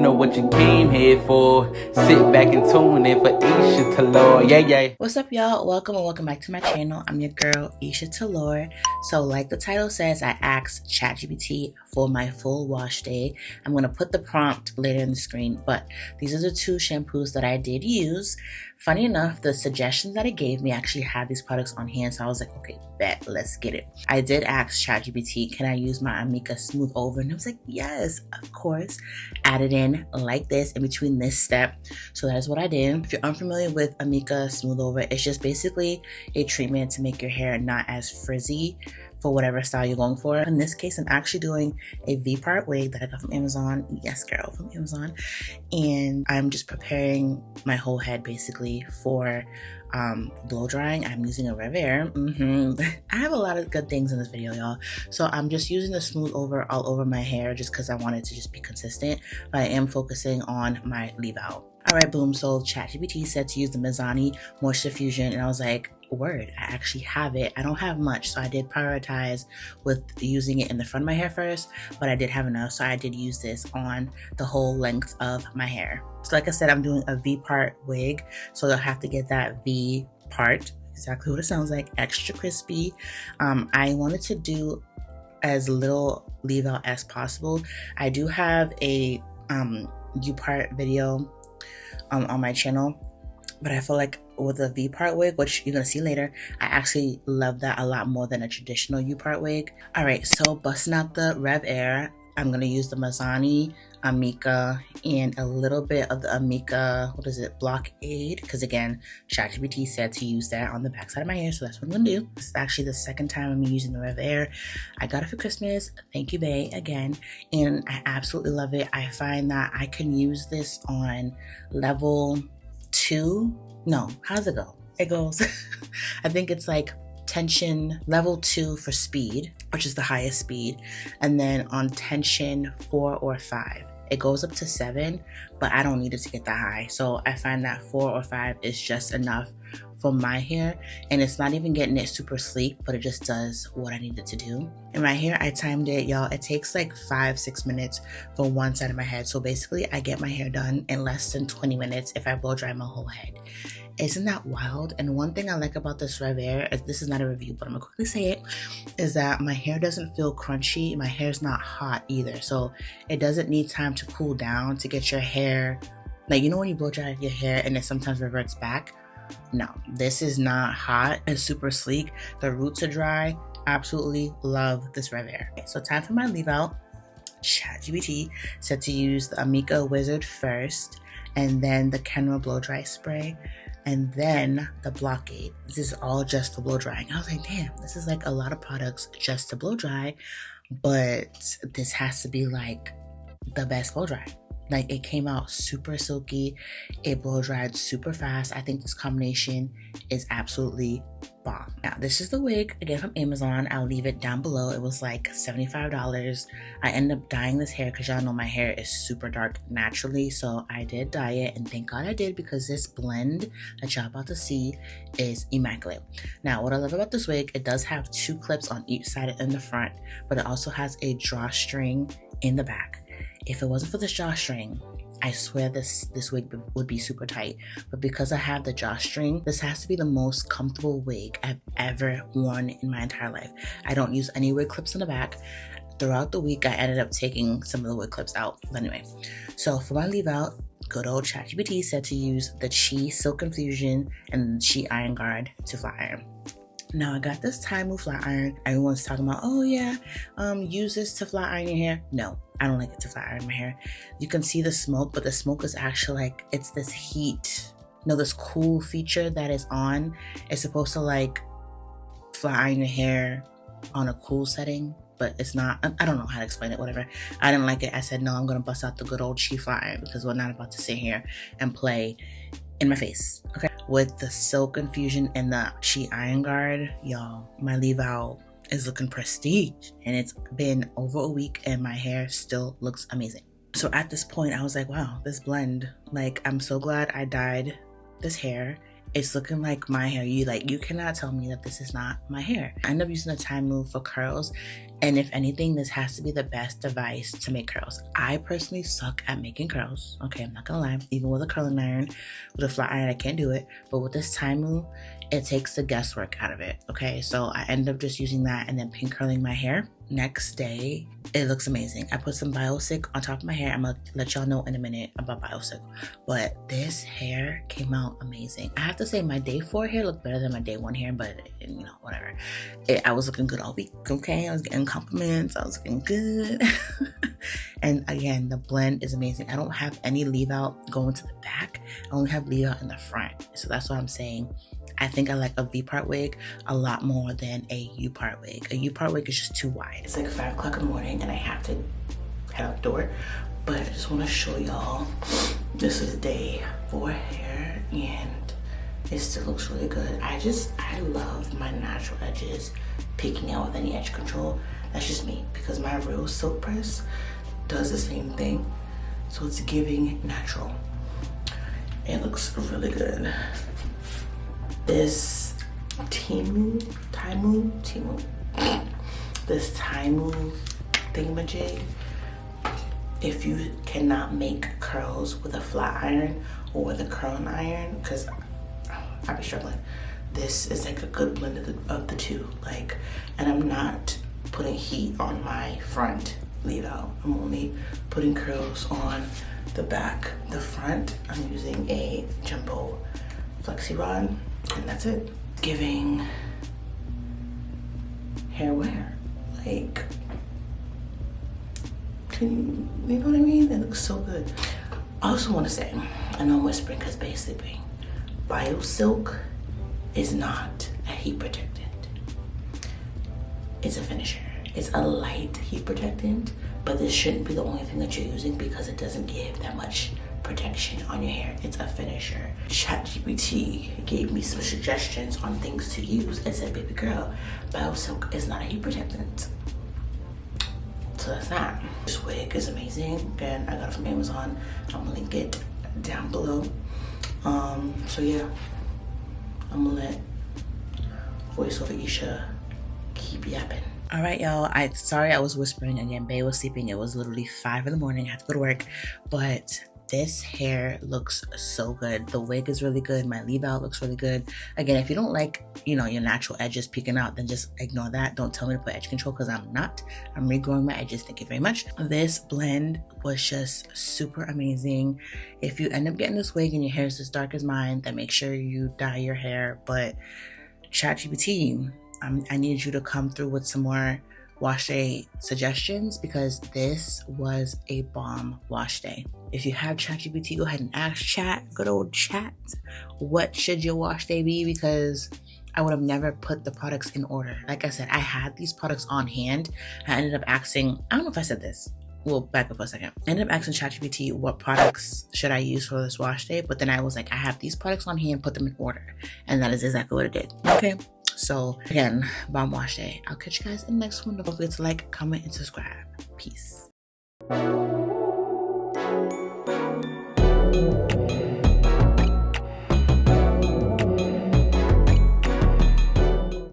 know what you came here for. Sit back and tune in for Eisha Taylore. Yeah. What's up, y'all? Welcome and welcome back to my channel. I'm your girl, Eisha Taylore. So like the title says, I asked ChatGPT for my full wash day. I'm going to put the prompt later in the screen, but these are the two shampoos that I did use. Funny enough, the suggestions that it gave me actually had these products on hand, so I was like, okay, bet, let's get it. I did ask ChatGPT, can I use my Amika Smooth Over? And it was like, yes, of course. Add it in like this in between this step. So that's what I did. If you're unfamiliar with Amika Smooth Over, it's just basically a treatment to make your hair not as frizzy for whatever style you're going for. In this case, I'm actually doing a V-part wig that I got from Amazon. Yes, girl, from Amazon. And I'm just preparing my whole head basically for blow drying. I'm using a RevAir. I have a lot of good things in this video, y'all. So I'm just using the Smooth Over all over my hair just because I wanted to just be consistent. But I am focusing on my leave out. All right, boom. So ChatGPT said to use the Mizani Moisture Fusion, and I was like, word, I actually have it. I don't have much, so I did prioritize with using it in the front of my hair first, but I did have enough, so I did use this on the whole length of my hair. So like I said, I'm doing a V-part wig, so you'll have to get that V part, exactly what it sounds like, extra crispy. I wanted to do as little leave out as possible. I do have a U-part video on my channel, but I feel like with a V-part wig, which you're gonna see later, I actually love that a lot more than a traditional U-part wig. All right, so busting out the RevAir, I'm gonna use the Mizani Amika and a little bit of the Amika, what is it, Blockade, because again, ChatGPT said to use that on the backside of my hair, so that's what I'm gonna do. This is actually the second time I'm using the RevAir. I got it for Christmas, thank you, bae, again, and I absolutely love it. I find that I can use this on level 2. No, how's it go? It goes, I think it's like tension level 2 for speed, which is the highest speed, and then on tension 4 or 5. It goes up to 7, but I don't need it to get that high. So I find that 4 or 5 is just enough for my hair, and it's not even getting it super sleek, but it just does what I need it to do. In my hair, I timed it, y'all. It takes like 5-6 minutes for one side of my head. So basically, I get my hair done in less than 20 minutes if I blow dry my whole head. Isn't that wild? And one thing I like about this RevAir, this is not a review, but I'm gonna quickly say it, is that my hair doesn't feel crunchy. My hair's not hot either. So it doesn't need time to cool down to get your hair, like, you know when you blow dry your hair and it sometimes reverts back? No, this is not hot. It's super sleek. The roots are dry. Absolutely love this RevAir. Okay, so time for my leave out. ChatGPT said to use the Amika Wizard first, and then the Kenra blow dry spray, and then the Blockade. This is all just for blow drying. I was like, damn, this is like a lot of products just to blow dry, but this has to be like the best blow dry. Like, it came out super silky. It blow dried super fast. I think this combination is absolutely bomb. Now, this is the wig, again, from Amazon. I'll leave it down below. It was like $75. I ended up dyeing this hair because y'all know my hair is super dark naturally. So I did dye it, and thank God I did, because this blend that y'all about to see is immaculate. Now, what I love about this wig, it does have 2 clips on each side in the front, but it also has a drawstring in the back. If it wasn't for this drawstring, I swear this wig would be super tight. But because I have the drawstring, this has to be the most comfortable wig I've ever worn in my entire life. I don't use any wig clips in the back. Throughout the week, I ended up taking some of the wig clips out. But anyway, so for my leave out, good old ChatGPT said to use the Chi Silk Infusion and the Chi Iron Guard to flat iron. Now, I got this Time flat iron. Everyone's talking about, oh yeah, use this to flat iron your hair. No, I don't like it to flat iron my hair. You can see the smoke, but the smoke is actually like, it's this heat, this cool feature that is on. It's supposed to like flat iron your hair on a cool setting, but it's not. I don't know how to explain it, whatever. I didn't like it. I said, no, I'm gonna bust out the good old Chi flat iron because we're not about to sit here and play in my face, okay? With the Silk Infusion and the Chi Iron Guard, y'all, my leave out is looking prestige, and it's been over a week and my hair still looks amazing. So at this point, I was like, wow, this blend, like, I'm so glad I dyed this hair. It's looking like my hair. You cannot tell me that this is not my hair. I ended up using the Time Move for curls, And if anything, this has to be the best device to make curls. I personally suck at making curls. Okay, I'm not gonna lie. Even with a curling iron, with a flat iron, I can't do it. But with this Taimu, it takes the guesswork out of it. Okay, so I end up just using that and then pin curling my hair. Next day, it looks amazing. I put some Biosic on top of my hair. I'm gonna let y'all know in a minute about Biosic. But this hair came out amazing. I have to say my day 4 hair looked better than my day 1 hair, but you know, whatever. I was looking good all week, okay? I was getting compliments. I was looking good. And again, the blend is amazing. I don't have any leave out going to the back. I only have leave out in the front. So that's why I'm saying I think I like a V-part wig a lot more than a U-part wig. A U-part wig is just too wide. It's like 5 o'clock in the morning and I have to head out the door. But I just want to show y'all, this is day 4 hair and it still looks really good. I love my natural edges peeking out with any edge control. That's just me, because my real silk press does the same thing. So it's giving natural. It looks really good. This Taimu thingamajig, if you cannot make curls with a flat iron or with a curling iron, because I'd be struggling, this is like a good blend of the two. Like, and I'm not putting heat on my front leave out. I'm only putting curls on the back. The front, I'm using a jumbo flexi rod, and that's it. Giving hair wear. Like, you know what I mean? It looks so good. I also want to say, I know I'm whispering because Bae's sleeping, Biosilk is not a heat protectant. It's a finisher. It's a light heat protectant, but this shouldn't be the only thing that you're using because it doesn't give that much protection on your hair. It's a finisher. ChatGPT gave me some suggestions on things to use and said, baby girl, Biosilk is not a heat protectant. So that's that. This wig is amazing. Again, I got it from Amazon. I'm gonna link it down below. So yeah, I'm gonna let voiceover Eisha keep yapping. All right, y'all. Sorry I was whispering again. Bae was sleeping. It was literally 5 in the morning. I had to go to work, but this hair looks so good. The wig is really good. My leave out looks really good. Again, if you don't like, you know, your natural edges peeking out, then just ignore that. Don't tell me to put edge control because I'm not. I'm regrowing my edges. Thank you very much. This blend was just super amazing. If you end up getting this wig and your hair is as dark as mine, then make sure you dye your hair. But ChatGPT, I need you to come through with some more wash day suggestions because this was a bomb wash day. If you have ChatGPT, go ahead and ask Chat, good old Chat, what should your wash day be? Because I would have never put the products in order. Like I said, I had these products on hand. I ended up asking, I don't know if I said this. We'll back up for a second. I ended up asking ChatGPT what products should I use for this wash day, but then I was like, I have these products on hand, put them in order. And that is exactly what it did. Okay. So again, bomb wash day. I'll catch you guys in the next one. Don't forget to like, comment, and subscribe. Peace.